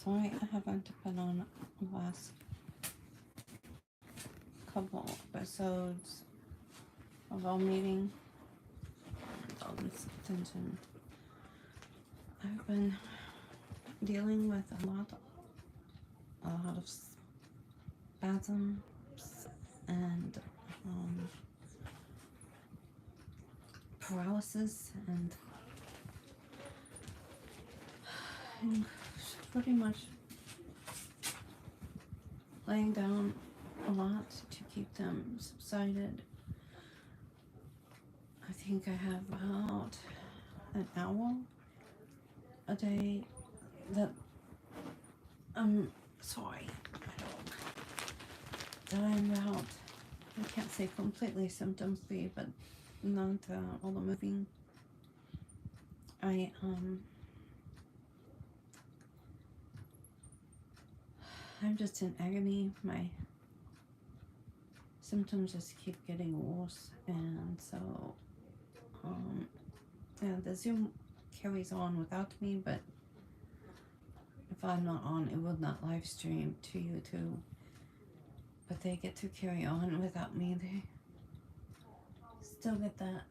sorry I haven't been on the last couple episodes of our meeting. All this attention. I've been dealing with a lot of spasms and paralysis and pretty much laying down a lot to keep them subsided. I think I have about an hour a day that I'm sorry, that I'm about, I can't say completely symptom free, but not all the moving. I'm just in agony. My symptoms just keep getting worse, and so and the Zoom carries on without me, but if I'm not on, it will not live stream to YouTube. But they get to carry on without me. They still get that.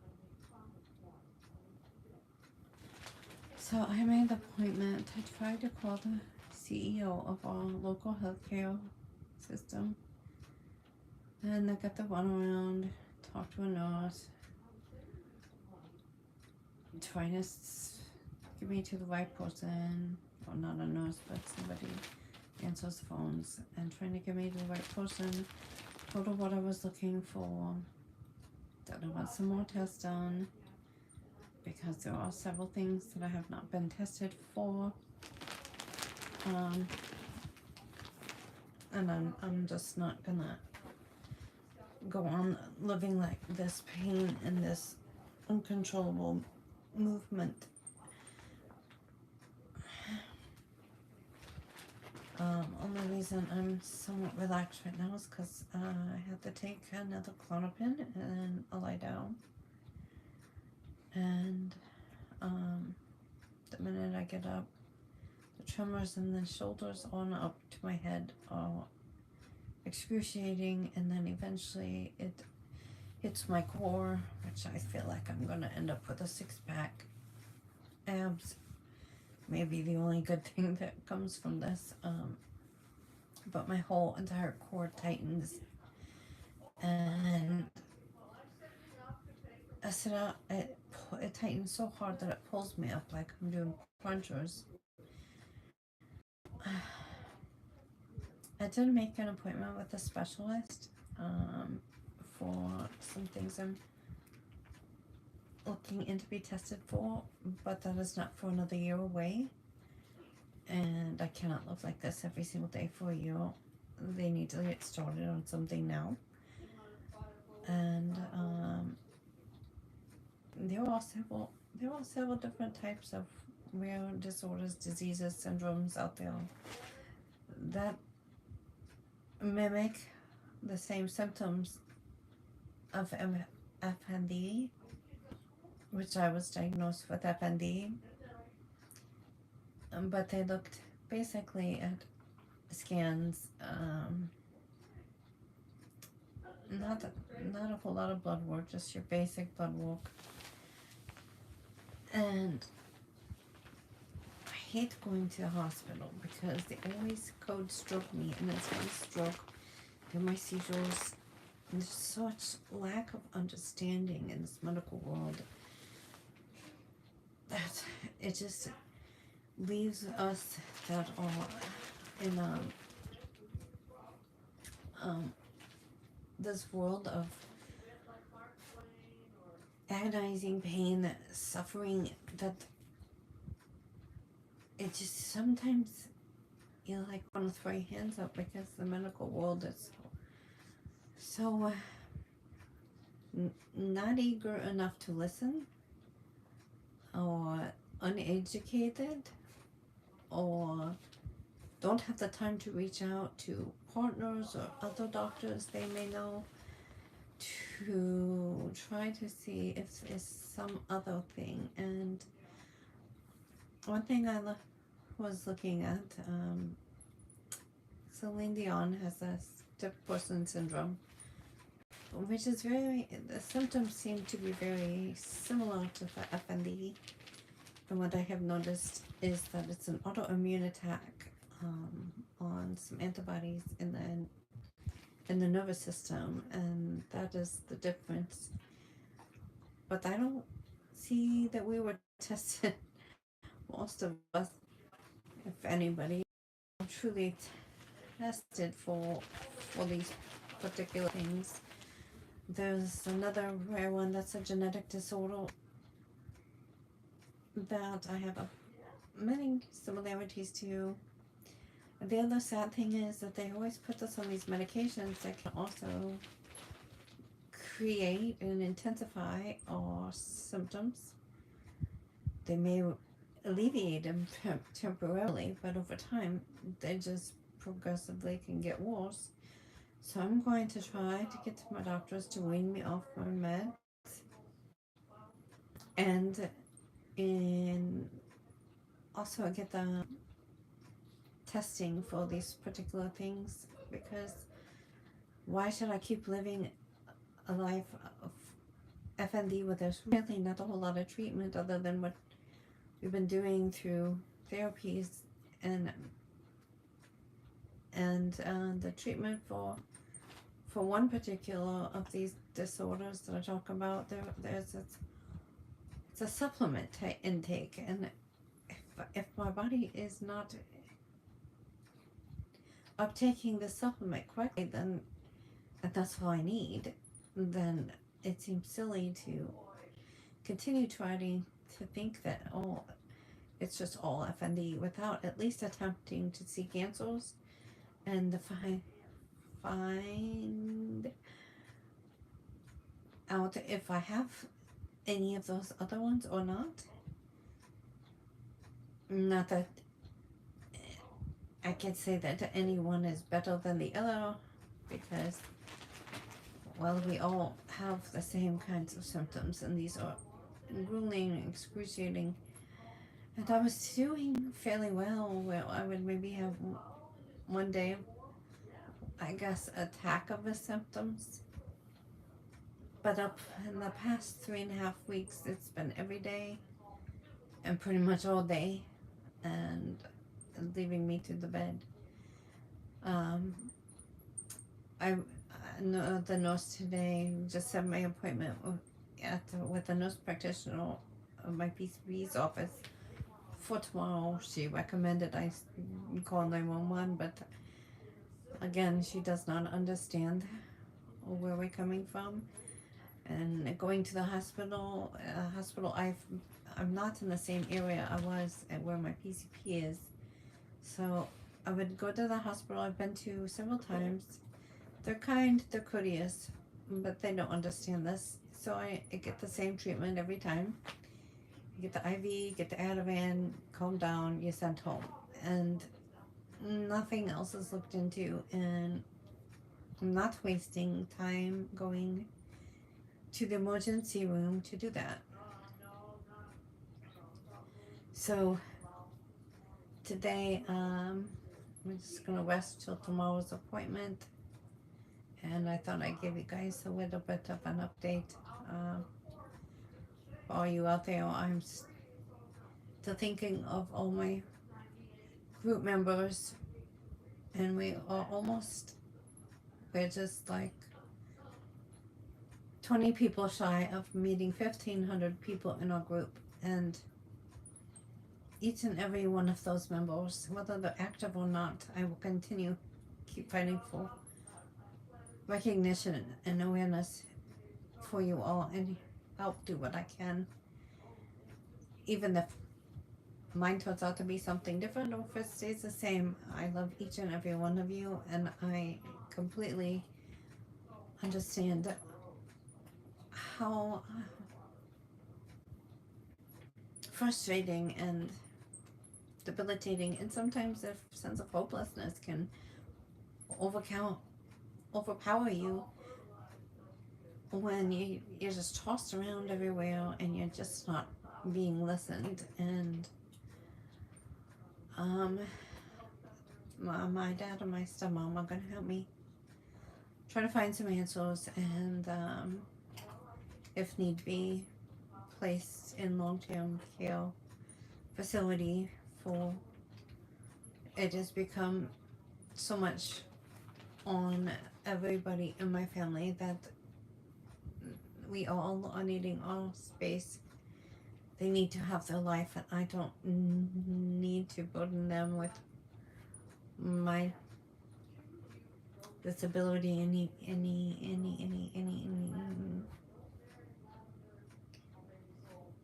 So I made the appointment. I tried to call the CEO of our local healthcare system, and I got the runaround, talk to a nurse, trying to give me to the right person, or not a nurse, but somebody answers phones, and trying to get me to the right person. Told her what I was looking for, that I want some more tests done, because there are several things that I have not been tested for. And I'm just not gonna go on living like this pain and this uncontrollable movement. Only reason I'm somewhat relaxed right now is because I had to take another Klonopin and a lie down. And the minute I get up, the tremors in the shoulders on up to my head are excruciating, and then eventually it hits my core, which I feel like I'm gonna end up with a six-pack. Abs may be the only good thing that comes from this, but my whole entire core tightens, and I sit up, it tightens so hard that it pulls me up like I'm doing crunchers. I did make an appointment with a specialist for some things I'm looking in to be tested for, but that is not for another year away, and I cannot live like this every single day for a year. They need to get started on something now. And there are several different types of rare disorders, diseases, syndromes out there that mimic the same symptoms of FND, which I was diagnosed with FND, but they looked basically at scans, not a whole lot of blood work, just your basic blood work. And I hate going to the hospital because they always code stroke me, and it's one stroke, then my seizures. And there's such lack of understanding in this medical world that it just leaves us that are in this world of agonizing pain, suffering, that it just sometimes you like want to throw your hands up, because the medical world is so not eager enough to listen, or uneducated, or don't have the time to reach out to partners or other doctors they may know to try to see if there's some other thing. And one thing I was looking at Celine Dion has a stiff person syndrome, which is the symptoms seem to be very similar to the FND. And what I have noticed is that it's an autoimmune attack on some antibodies in the nervous system, and that is the difference. But I don't see that we were tested, most of us, if anybody, truly tested for these particular things. There's another rare one that's a genetic disorder that I have many similarities to. The other sad thing is that they always put us on these medications that can also create and intensify our symptoms. They may alleviate them temporarily, but over time they just progressively can get worse. So I'm going to try to get my doctors to wean me off my meds, and also get the testing for these particular things, because why should I keep living a life of FND where there's really not a whole lot of treatment other than what we've been doing through therapies and the treatment for one particular of these disorders that I talk about. It's a supplement intake, and if my body is not uptaking the supplement correctly, then, and that's all I need, then it seems silly to continue trying to think that, oh, it's just all FND without at least attempting to seek answers and to find out if I have any of those other ones or not. Not that I can say that anyone is better than the other, because, well, we all have the same kinds of symptoms, and these are grueling, excruciating. And I was doing fairly well, where I would maybe have one day, I guess, attack of the symptoms. But up in the past 3.5 weeks, it's been every day and pretty much all day, and leaving me to the bed. The nurse today just set my appointment with the nurse practitioner of my PCP's office for tomorrow. She recommended I call 911, but again, she does not understand where we're coming from. And going to the hospital, I'm not in the same area I was at where my PCP is. So I would go to the hospital I've been to several times. They're kind, they're courteous, but they don't understand this. So I get the same treatment every time. You get the IV, get the Ativan, calm down, you're sent home. And nothing else is looked into, and I'm not wasting time going to the emergency room to do that. So today, I'm just gonna rest till tomorrow's appointment, and I thought I'd give you guys a little bit of an update. For all you out there, I'm still thinking of all my group members, and we're just like 20 people shy of meeting 1,500 people in our group, and each and every one of those members, whether they're active or not, I will keep fighting for recognition and awareness for you all, and help do what I can, even if mine turns out to be something different, or if it stays the same. I love each and every one of you, and I completely understand how frustrating and debilitating, and sometimes a sense of hopelessness can overpower you when you're just tossed around everywhere and you're just not being listened. And My dad and my stepmom are gonna help me try to find some answers and, if need be, placed in long-term care facility for it has become so much on everybody in my family that we all are needing our space. They need to have their life, and I don't need to burden them with my disability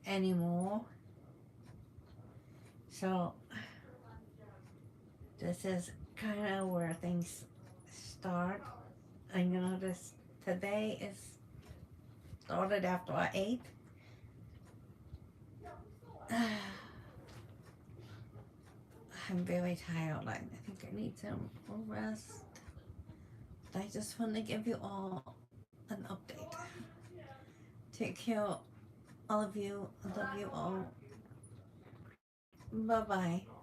anymore. So this is kind of where things start. And you know, this today is started after I ate. I'm very tired. I think I need some rest. I just want to give you all an update. Take care, all of you. I love you all. Bye bye.